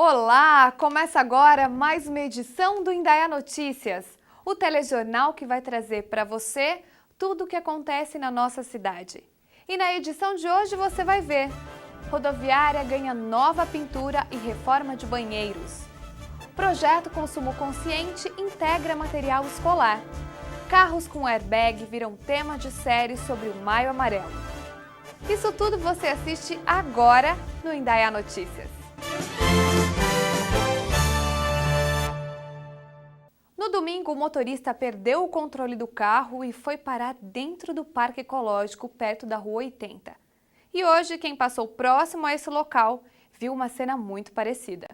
Olá! Começa agora mais uma edição do Indaiá Notícias, o telejornal que vai trazer para você tudo o que acontece na nossa cidade. E na edição de hoje você vai ver: rodoviária ganha nova pintura e reforma de banheiros. Projeto Consumo Consciente integra material escolar. Carros com airbag viram tema de série sobre o Maio Amarelo. Isso tudo você assiste agora no Indaiá Notícias. No domingo, o motorista perdeu o controle do carro e foi parar dentro do Parque Ecológico, perto da Rua 80. E hoje, quem passou próximo a esse local viu uma cena muito parecida.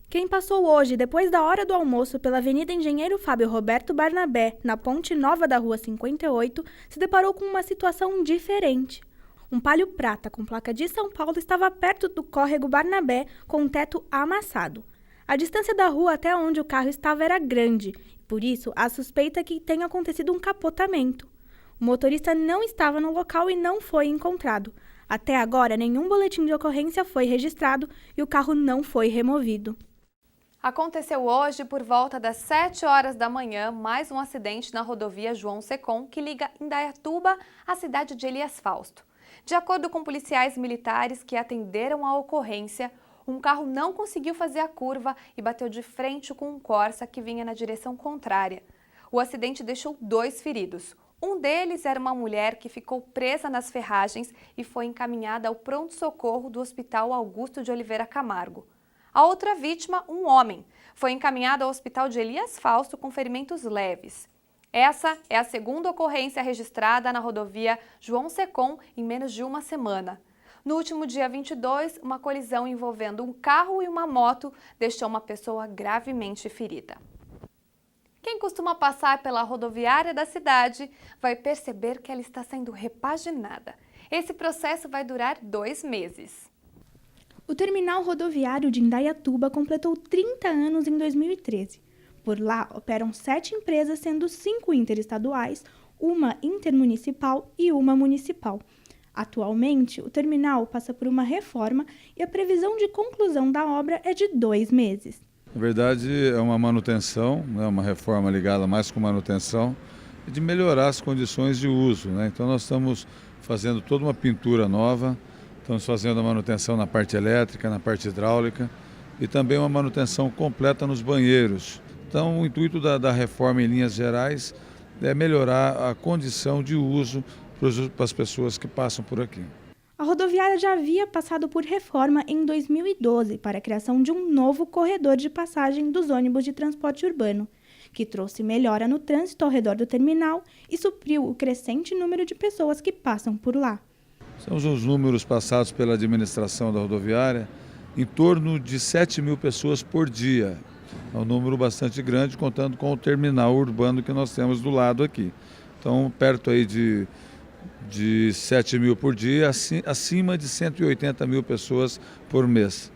Quem passou hoje, depois da hora do almoço, pela Avenida Engenheiro Fábio Roberto Barnabé, na Ponte Nova da Rua 58, se deparou com uma situação diferente. Um Palio prata com placa de São Paulo estava perto do córrego Barnabé com um teto amassado. A distância da rua até onde o carro estava era grande, por isso a suspeita é que tenha acontecido um capotamento. O motorista não estava no local e não foi encontrado. Até agora, nenhum boletim de ocorrência foi registrado e o carro não foi removido. Aconteceu hoje, por volta das 7 horas da manhã, mais um acidente na rodovia João Secom, que liga Indaiatuba à cidade de Elias Fausto. De acordo com policiais militares que atenderam a ocorrência, um carro não conseguiu fazer a curva e bateu de frente com um Corsa que vinha na direção contrária. O acidente deixou 2 feridos. Um deles era uma mulher que ficou presa nas ferragens e foi encaminhada ao pronto-socorro do Hospital Augusto de Oliveira Camargo. A outra vítima, um homem, foi encaminhado ao Hospital de Elias Fausto com ferimentos leves. Essa é a segunda ocorrência registrada na rodovia João Secom em menos de uma semana. No último dia 22, uma colisão envolvendo um carro e uma moto deixou uma pessoa gravemente ferida. Quem costuma passar pela rodoviária da cidade vai perceber que ela está sendo repaginada. Esse processo vai durar 2 meses. O terminal rodoviário de Indaiatuba completou 30 anos em 2013. Por lá operam 7 empresas, sendo 5 interestaduais, uma intermunicipal e uma municipal. Atualmente, o terminal passa por uma reforma e a previsão de conclusão da obra é de 2 meses. Na verdade, é uma manutenção, uma reforma ligada mais com manutenção, de melhorar as condições de uso. Então, nós estamos fazendo toda uma pintura nova, estamos fazendo a manutenção na parte elétrica, na parte hidráulica e também uma manutenção completa nos banheiros. Então, o intuito da reforma, em linhas gerais, é melhorar a condição de uso para as pessoas que passam por aqui. A rodoviária já havia passado por reforma em 2012 para a criação de um novo corredor de passagem dos ônibus de transporte urbano, que trouxe melhora no trânsito ao redor do terminal e supriu o crescente número de pessoas que passam por lá. São os números passados pela administração da rodoviária, em torno de 7.000 pessoas por dia. É um número bastante grande, contando com o terminal urbano que nós temos do lado aqui. Então, perto aí de 7.000 por dia, acima de 180.000 pessoas por mês.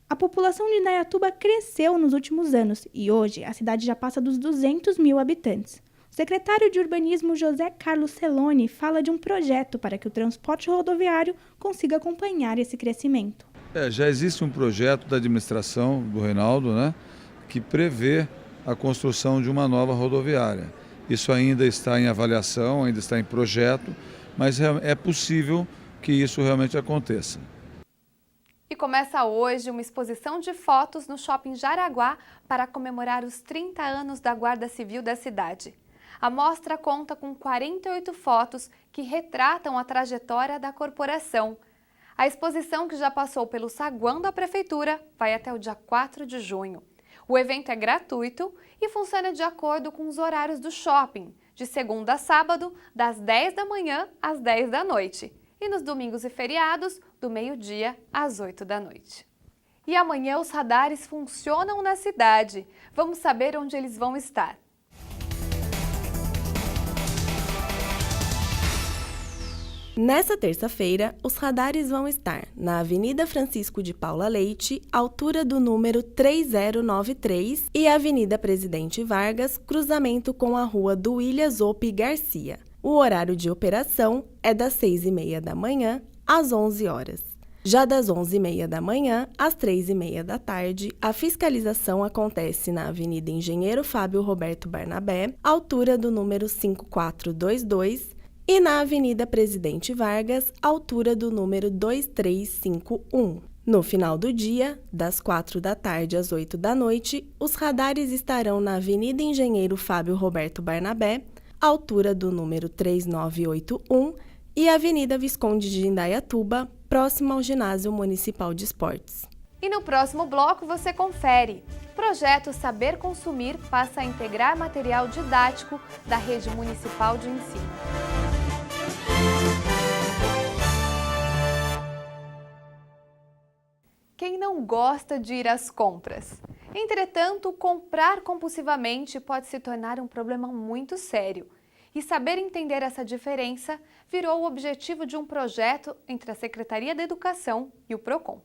A população de Indaiatuba cresceu nos últimos anos e hoje a cidade já passa dos 200.000 habitantes. O secretário de Urbanismo José Carlos Celoni fala de um projeto para que o transporte rodoviário consiga acompanhar esse crescimento. Já existe um projeto da administração do Reinaldo, que prevê a construção de uma nova rodoviária. Isso ainda está em avaliação, ainda está em projeto, mas é possível que isso realmente aconteça. E começa hoje uma exposição de fotos no Shopping Jaraguá para comemorar os 30 anos da Guarda Civil da cidade. A mostra conta com 48 fotos que retratam a trajetória da corporação. A exposição, que já passou pelo saguão da Prefeitura, vai até o dia 4 de junho. O evento é gratuito e funciona de acordo com os horários do shopping, de segunda a sábado, das 10 da manhã às 10 da noite, e nos domingos e feriados, do meio-dia às 8 da noite. E amanhã os radares funcionam na cidade. Vamos saber onde eles vão estar. Nessa terça-feira, os radares vão estar na Avenida Francisco de Paula Leite, altura do número 3093, e Avenida Presidente Vargas, cruzamento com a Rua Duília Zope Garcia. O horário de operação é das 6h30 da manhã às 11 horas. Já das 11h30 da manhã às 3h30 da tarde, a fiscalização acontece na Avenida Engenheiro Fábio Roberto Barnabé, altura do número 5422, e na Avenida Presidente Vargas, altura do número 2351. No final do dia, das 4 da tarde às 8 da noite, os radares estarão na Avenida Engenheiro Fábio Roberto Barnabé, altura do número 3981, e Avenida Visconde de Indaiatuba, próximo ao Ginásio Municipal de Esportes. E no próximo bloco você confere. Projeto Saber Consumir passa a integrar material didático da Rede Municipal de Ensino. Quem não gosta de ir às compras? Entretanto, comprar compulsivamente pode se tornar um problema muito sério. E saber entender essa diferença virou o objetivo de um projeto entre a Secretaria da Educação e o PROCON.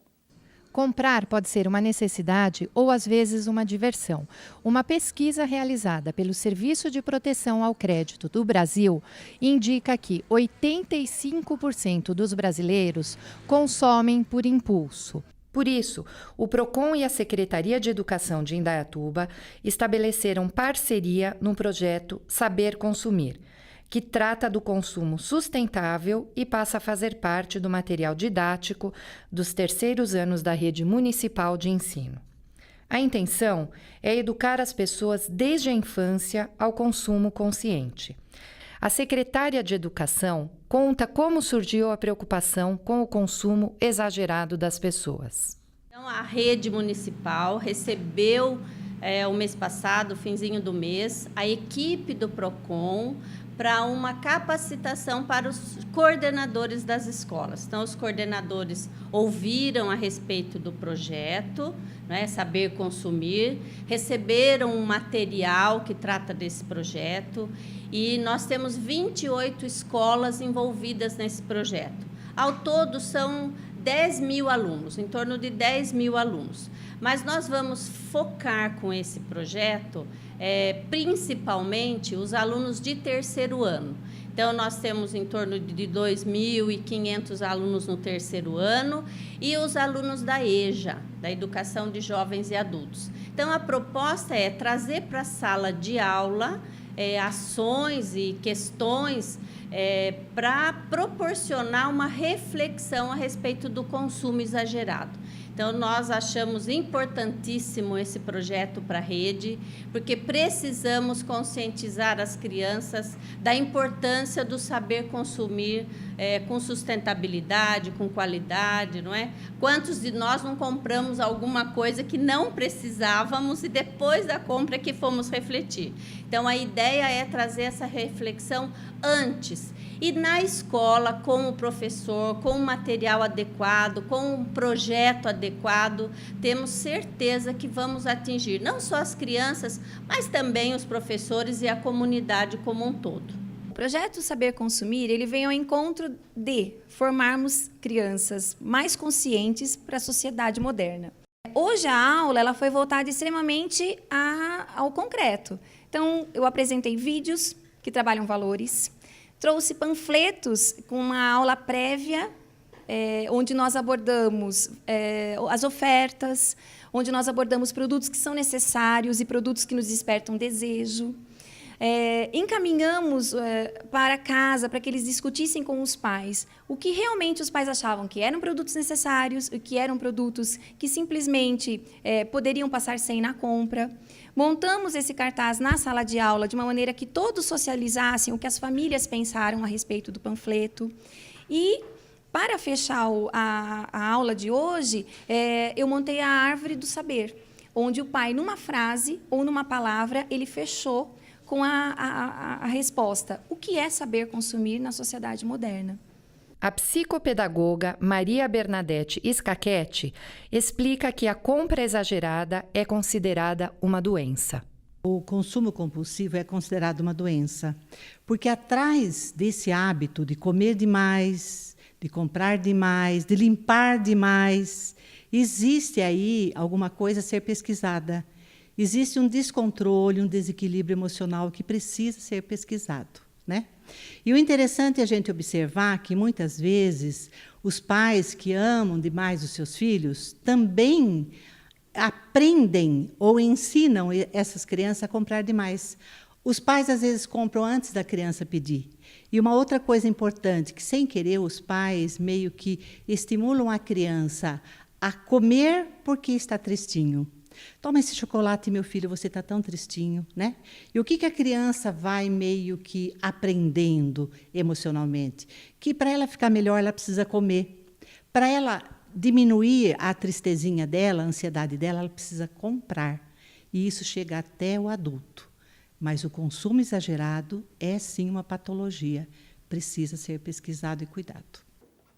Comprar pode ser uma necessidade ou, às vezes, uma diversão. Uma pesquisa realizada pelo Serviço de Proteção ao Crédito do Brasil indica que 85% dos brasileiros consomem por impulso. Por isso, o PROCON e a Secretaria de Educação de Indaiatuba estabeleceram parceria no projeto Saber Consumir, que trata do consumo sustentável e passa a fazer parte do material didático dos terceiros anos da Rede Municipal de Ensino. A intenção é educar as pessoas desde a infância ao consumo consciente. A secretária de Educação conta como surgiu a preocupação com o consumo exagerado das pessoas. Então, a rede municipal recebeu, o mês passado, finzinho do mês, a equipe do PROCON para uma capacitação para os coordenadores das escolas. Então, os coordenadores ouviram a respeito do projeto, né, Saber Consumir, receberam um material que trata desse projeto e nós temos 28 escolas envolvidas nesse projeto. Ao todo, são 10 mil alunos, em torno de 10 mil alunos. Mas nós vamos focar com esse projeto, principalmente, os alunos de terceiro ano. Então, nós temos em torno de 2.500 alunos no terceiro ano e os alunos da EJA, da Educação de Jovens e Adultos. Então, a proposta é trazer para a sala de aula ações e questões para proporcionar uma reflexão a respeito do consumo exagerado. Então, nós achamos importantíssimo esse projeto para a rede, porque precisamos conscientizar as crianças da importância do saber consumir com sustentabilidade, com qualidade, não é? Quantos de nós não compramos alguma coisa que não precisávamos e depois da compra que fomos refletir? Então, a ideia é trazer essa reflexão antes. E na escola, com o professor, com o material adequado, com um projeto adequado, temos certeza que vamos atingir não só as crianças, mas também os professores e a comunidade como um todo. O projeto Saber Consumir, ele vem ao encontro de formarmos crianças mais conscientes para a sociedade moderna. Hoje a aula ela foi voltada extremamente ao concreto. Então, eu apresentei vídeos que trabalham valores, trouxe panfletos com uma aula prévia, onde nós abordamos as ofertas, onde nós abordamos produtos que são necessários e produtos que nos despertam desejo. Encaminhamos para casa para que eles discutissem com os pais o que realmente os pais achavam que eram produtos necessários, o que eram produtos que simplesmente poderiam passar sem na compra. Montamos esse cartaz na sala de aula de uma maneira que todos socializassem o que as famílias pensaram a respeito do panfleto. E, para fechar a aula de hoje, eu montei a árvore do saber, onde o pai, numa frase ou numa palavra, ele fechou com a resposta: o que é saber consumir na sociedade moderna? A psicopedagoga Maria Bernadette Scachetti explica que a compra exagerada é considerada uma doença. O consumo compulsivo é considerado uma doença, porque atrás desse hábito de comer demais, de comprar demais, de limpar demais, existe aí alguma coisa a ser pesquisada. Existe um descontrole, um desequilíbrio emocional que precisa ser pesquisado, né? E o interessante é a gente observar que, muitas vezes, Os pais que amam demais os seus filhos também aprendem ou ensinam essas crianças a comprar demais. Os pais, às vezes, compram antes da criança pedir. E uma outra coisa importante, que sem querer os pais meio que estimulam a criança a comer porque está tristinho. Toma esse chocolate, meu filho, você está tão tristinho, né? E o que a criança vai meio que aprendendo emocionalmente? Que para ela ficar melhor, ela precisa comer. Para ela diminuir a tristezinha dela, a ansiedade dela, ela precisa comprar. E isso chega até o adulto. Mas o consumo exagerado é, sim, uma patologia. Precisa ser pesquisado e cuidado.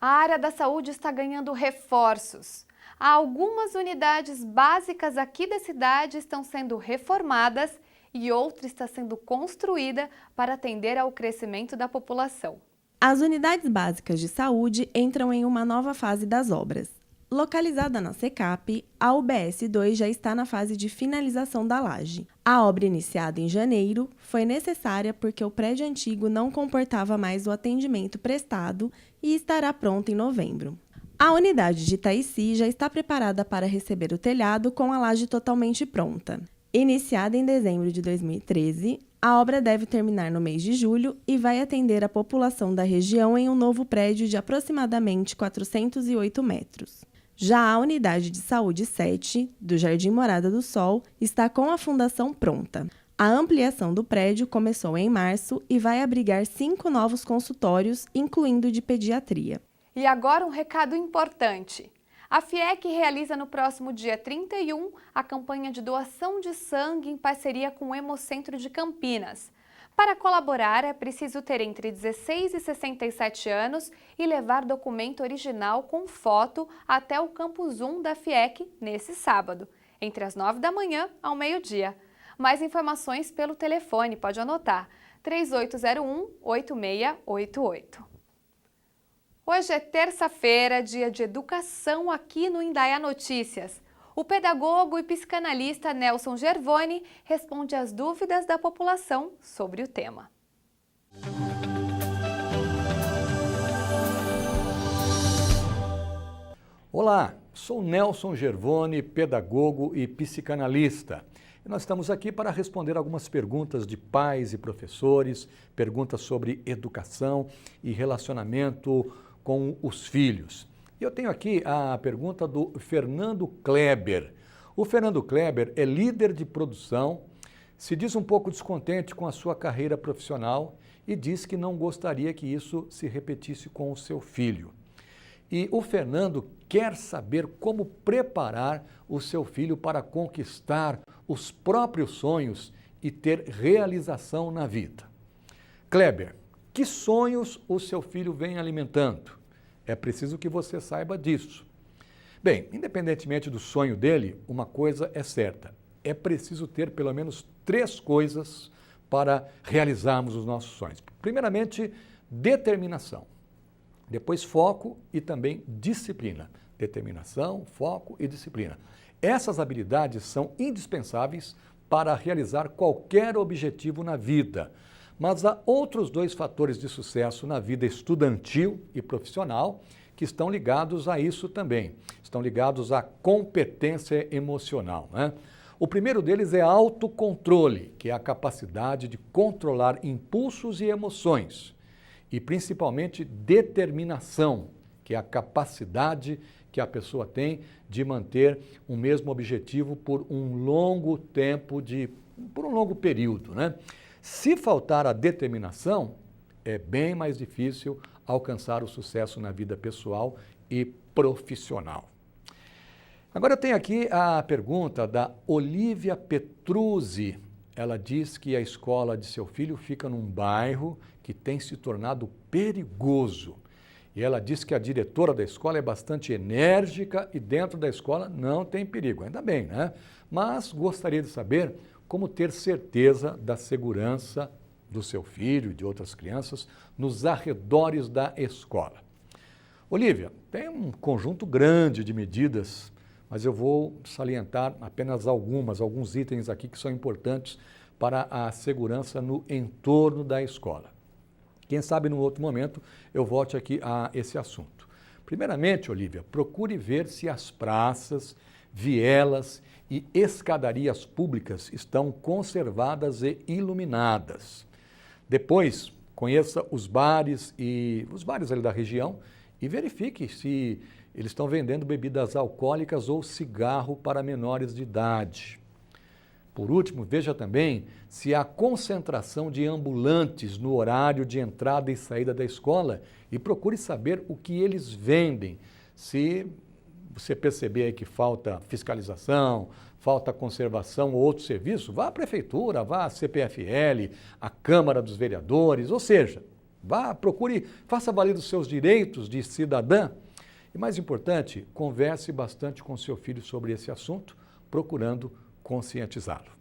A área da saúde está ganhando reforços. Há algumas unidades básicas aqui da cidade estão sendo reformadas e outra está sendo construída para atender ao crescimento da população. As unidades básicas de saúde entram em uma nova fase das obras. Localizada na SECAP, a UBS 2 já está na fase de finalização da laje. A obra, iniciada em janeiro, foi necessária porque o prédio antigo não comportava mais o atendimento prestado e estará pronta em novembro. A unidade de Itaici já está preparada para receber o telhado com a laje totalmente pronta. Iniciada em dezembro de 2013, a obra deve terminar no mês de julho e vai atender a população da região em um novo prédio de aproximadamente 408 metros. Já a unidade de saúde 7, do Jardim Morada do Sol, está com a fundação pronta. A ampliação do prédio começou em março e vai abrigar 5 novos consultórios, incluindo de pediatria. E agora um recado importante. A FIEC realiza no próximo dia 31 a campanha de doação de sangue em parceria com o Hemocentro de Campinas. Para colaborar, é preciso ter entre 16 e 67 anos e levar documento original com foto até o Campus 1 da FIEC nesse sábado, entre as 9 da manhã ao meio-dia. Mais informações pelo telefone, pode anotar, 3801-8688. Hoje é terça-feira, dia de educação aqui no Indaiá Notícias. O pedagogo e psicanalista Nelson Gervoni responde às dúvidas da população sobre o tema. Olá, sou Nelson Gervoni, pedagogo e psicanalista. E nós estamos aqui para responder algumas perguntas de pais e professores, perguntas sobre educação e relacionamento com os filhos. E eu tenho aqui a pergunta do Fernando Kleber. O Fernando Kleber é líder de produção, se diz um pouco descontente com a sua carreira profissional e diz que não gostaria que isso se repetisse com o seu filho. E o Fernando quer saber como preparar o seu filho para conquistar os próprios sonhos e ter realização na vida. Kleber, que sonhos o seu filho vem alimentando? É preciso que você saiba disso. Bem, independentemente do sonho dele, uma coisa é certa. É preciso ter pelo menos 3 coisas para realizarmos os nossos sonhos. Primeiramente, determinação. Depois, foco e também disciplina. Determinação, foco e disciplina. Essas habilidades são indispensáveis para realizar qualquer objetivo na vida. Mas há outros 2 fatores de sucesso na vida estudantil e profissional que estão ligados a isso também. Estão ligados à competência emocional, né? O primeiro deles é autocontrole, que é a capacidade de controlar impulsos e emoções. E principalmente determinação, que é a capacidade que a pessoa tem de manter o mesmo objetivo por um longo tempo, por um longo período, né? Se faltar a determinação, é bem mais difícil alcançar o sucesso na vida pessoal e profissional. Agora eu tenho aqui a pergunta da Olívia Petruzzi. Ela diz que a escola de seu filho fica num bairro que tem se tornado perigoso. E ela diz que a diretora da escola é bastante enérgica e dentro da escola não tem perigo. Ainda bem, né? Mas gostaria de saber como ter certeza da segurança do seu filho e de outras crianças nos arredores da escola. Olívia, tem um conjunto grande de medidas, mas eu vou salientar apenas alguns itens aqui que são importantes para a segurança no entorno da escola. Quem sabe, num outro momento, eu volte aqui a esse assunto. Primeiramente, Olívia, procure ver se as praças, vielas e escadarias públicas estão conservadas e iluminadas. Depois, conheça os bares ali da região e verifique se eles estão vendendo bebidas alcoólicas ou cigarro para menores de idade. Por último, veja também se há concentração de ambulantes no horário de entrada e saída da escola e procure saber o que eles vendem. Se você perceber aí que falta fiscalização, falta conservação ou outro serviço, vá à prefeitura, vá à CPFL, à Câmara dos Vereadores, ou seja, vá, procure, faça valer os seus direitos de cidadã. E mais importante, converse bastante com seu filho sobre esse assunto, procurando conscientizá-lo.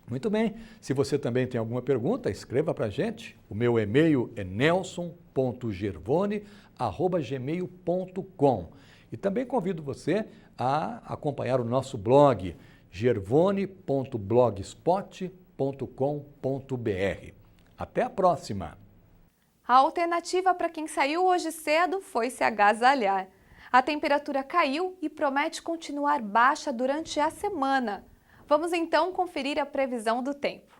Muito bem, se você também tem alguma pergunta, escreva para a gente. O meu e-mail é nelson.gervone@gmail.com. E também convido você a acompanhar o nosso blog, gervone.blogspot.com.br. Até a próxima! A alternativa para quem saiu hoje cedo foi se agasalhar. A temperatura caiu e promete continuar baixa durante a semana. Vamos então conferir a previsão do tempo.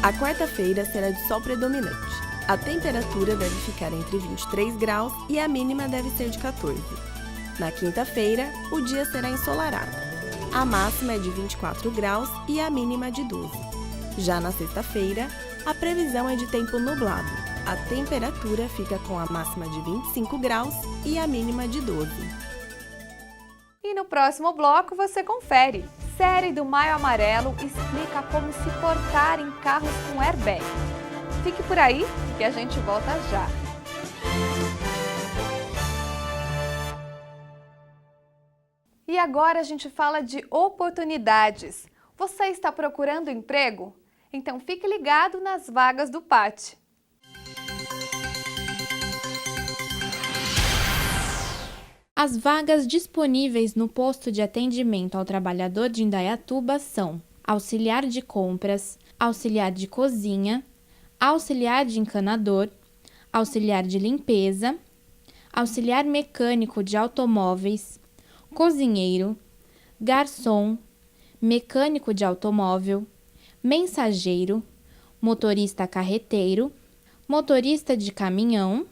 A quarta-feira será de sol predominante. A temperatura deve ficar entre 23 graus e a mínima deve ser de 14. Na quinta-feira, o dia será ensolarado. A máxima é de 24 graus e a mínima de 12. Já na sexta-feira, a previsão é de tempo nublado. A temperatura fica com a máxima de 25 graus e a mínima de 12. E no próximo bloco você confere. Série do Maio Amarelo explica como se portar em carros com airbag. Fique por aí que a gente volta já. E agora a gente fala de oportunidades. Você está procurando emprego? Então fique ligado nas vagas do PAT. As vagas disponíveis no posto de atendimento ao trabalhador de Indaiatuba são auxiliar de compras, auxiliar de cozinha, auxiliar de encanador, auxiliar de limpeza, auxiliar mecânico de automóveis, cozinheiro, garçom, mecânico de automóvel, mensageiro, motorista carreteiro, motorista de caminhão,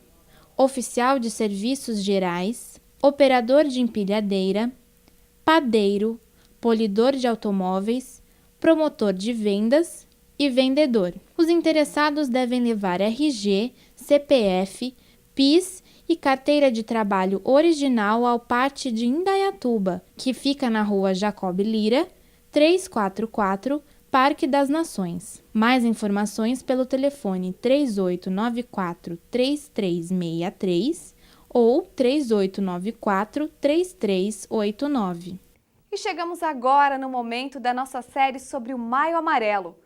oficial de serviços gerais, operador de empilhadeira, padeiro, polidor de automóveis, promotor de vendas e vendedor. Os interessados devem levar RG, CPF, PIS e carteira de trabalho original ao PAT de Indaiatuba, que fica na rua Jacob Lira, 344, Parque das Nações. Mais informações pelo telefone 3894-3363 ou 3894-3389. E chegamos agora no momento da nossa série sobre o Maio Amarelo.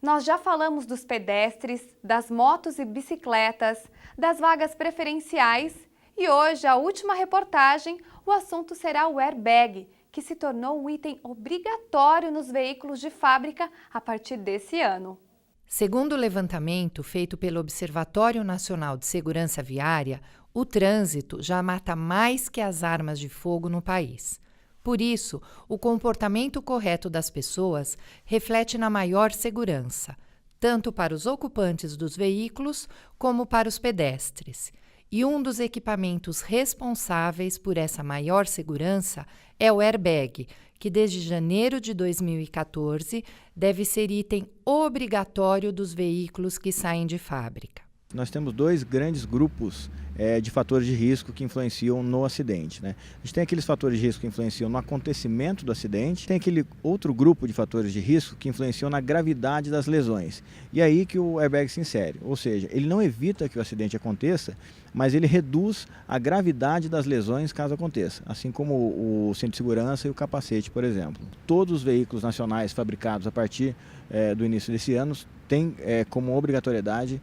Nós já falamos dos pedestres, das motos e bicicletas, das vagas preferenciais e hoje, a última reportagem, o assunto será o airbag, que se tornou um item obrigatório nos veículos de fábrica a partir desse ano. Segundo o levantamento feito pelo Observatório Nacional de Segurança Viária, o trânsito já mata mais que as armas de fogo no país. Por isso, o comportamento correto das pessoas reflete na maior segurança, tanto para os ocupantes dos veículos como para os pedestres. E um dos equipamentos responsáveis por essa maior segurança é o airbag, que desde janeiro de 2014 deve ser item obrigatório dos veículos que saem de fábrica. Nós temos dois grandes grupos de fatores de risco que influenciam no acidente, né? A gente tem aqueles fatores de risco que influenciam no acontecimento do acidente, tem aquele outro grupo de fatores de risco que influenciam na gravidade das lesões. E aí que o airbag se insere, ou seja, ele não evita que o acidente aconteça, mas ele reduz a gravidade das lesões caso aconteça, assim como o cinto de segurança e o capacete, por exemplo. Todos os veículos nacionais fabricados a partir do início desse ano têm como obrigatoriedade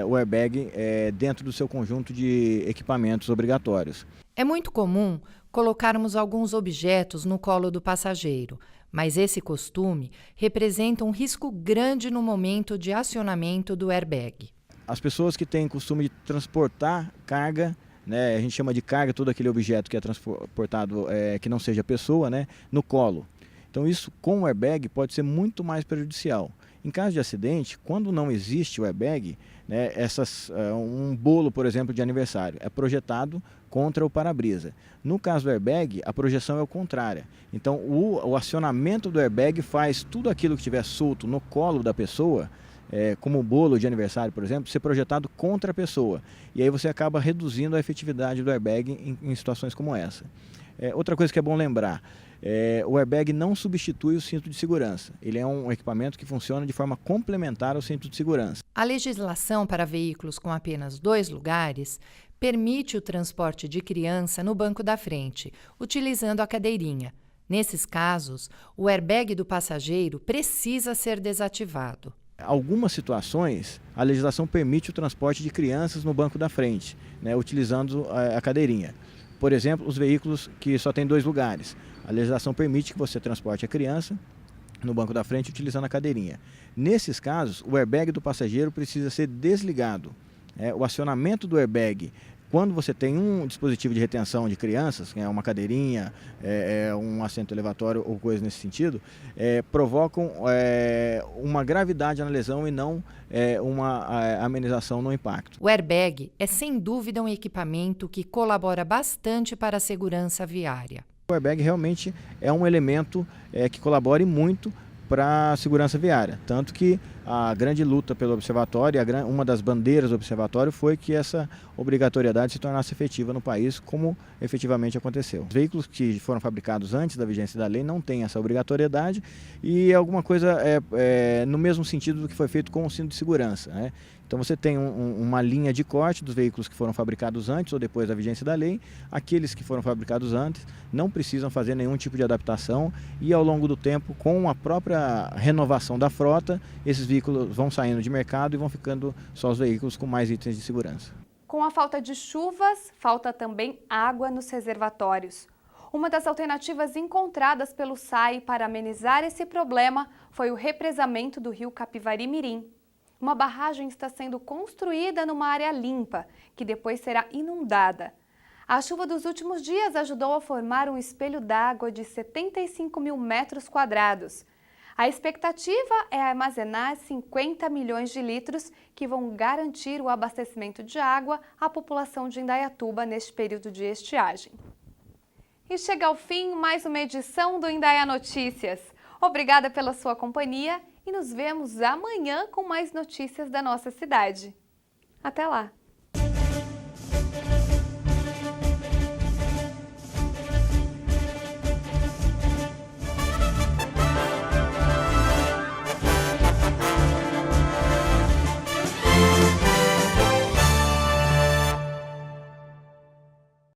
o airbag dentro do seu conjunto de equipamentos obrigatórios. É muito comum colocarmos alguns objetos no colo do passageiro, Mas esse costume representa um risco grande no momento de acionamento do airbag. As pessoas que têm costume de transportar carga, né, a gente chama de carga todo aquele objeto que é transportado, que não seja pessoa, né, no colo. Então isso com o airbag pode ser muito mais prejudicial. Em caso de acidente, quando não existe o airbag, né, um bolo, por exemplo, de aniversário é projetado contra o para-brisa. No caso do airbag, a projeção é o contrária. Então o acionamento do airbag faz tudo aquilo que estiver solto no colo da pessoa, como o bolo de aniversário, por exemplo, ser projetado contra a pessoa. E aí você acaba reduzindo a efetividade do airbag em situações como essa. Outra coisa que é bom lembrar, o airbag não substitui o cinto de segurança. Ele é um equipamento que funciona de forma complementar ao cinto de segurança. A legislação para veículos com apenas 2 lugares permite o transporte de criança no banco da frente, utilizando a cadeirinha. Nesses casos, o airbag do passageiro precisa ser desativado. Algumas situações, a legislação permite o transporte de crianças no banco da frente, né, utilizando a cadeirinha. Por exemplo, os veículos que só têm 2 lugares. A legislação permite que você transporte a criança no banco da frente utilizando a cadeirinha. Nesses casos, o airbag do passageiro precisa ser desligado. O acionamento do airbag, quando você tem um dispositivo de retenção de crianças, que é uma cadeirinha, um assento elevatório ou coisa nesse sentido, provocam uma gravidade na lesão e não uma amenização no impacto. O airbag é sem dúvida um equipamento que colabora bastante para a segurança viária. O airbag realmente é um elemento que colabora muito para a segurança viária, tanto que a grande luta pelo observatório, uma das bandeiras do observatório foi que essa obrigatoriedade se tornasse efetiva no país, como efetivamente aconteceu. Os veículos que foram fabricados antes da vigência da lei não têm essa obrigatoriedade e é alguma coisa no mesmo sentido do que foi feito com o cinto de segurança, né? Então você tem uma linha de corte dos veículos que foram fabricados antes ou depois da vigência da lei. Aqueles que foram fabricados antes não precisam fazer nenhum tipo de adaptação e ao longo do tempo, com a própria renovação da frota, esses veículos vão saindo de mercado e vão ficando só os veículos com mais itens de segurança. Com a falta de chuvas, falta também água nos reservatórios. Uma das alternativas encontradas pelo SAI para amenizar esse problema foi o represamento do rio Capivari-Mirim. Uma barragem está sendo construída numa área limpa, que depois será inundada. A chuva dos últimos dias ajudou a formar um espelho d'água de 75 mil metros quadrados. A expectativa é armazenar 50 milhões de litros que vão garantir o abastecimento de água à população de Indaiatuba neste período de estiagem. E chega ao fim mais uma edição do Indaiá Notícias. Obrigada pela sua companhia e nos vemos amanhã com mais notícias da nossa cidade. Até lá!